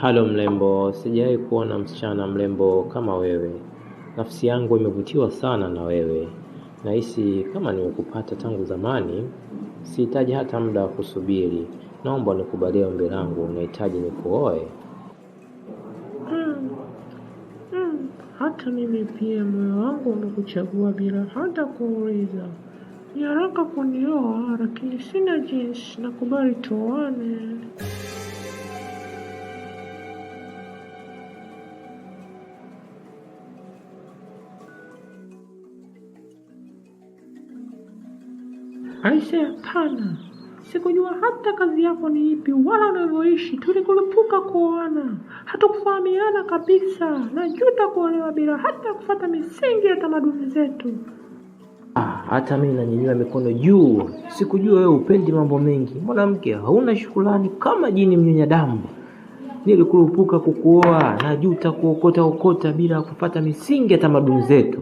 Halo mrembo, sijawahi kuona msichana mrembo kama wewe. Nafsi yangu imevutiwa sana na wewe. Nahisi kama nimekupata tangu zamani, sihitaji hata muda wa kusubiri. Naomba nikubalie ombi langu, nahitaji nikuoe. Hata mimi pia moyo wangu umekuchagua bila hata kuuliza. Ni haraka kunioa, lakini sina jinsi, nakubali tuoane. Aise, hapana. Sikujua hata kazi yako ni ipi wala unavyoishi. Tulikurupuka kuoana, hatukufahamiana kabisa. Najuta kuolewa bila hata kufuata misingi ya tamaduni zetu. Hata mimi nanyanyua mikono juu. Sikujua wewe upendi mambo mengi. Mwanamke hauna shukrani kama jini mnyonya damu. Nilikurupuka kukuoa, najuta kuokota bila kufuata misingi ya tamaduni zetu.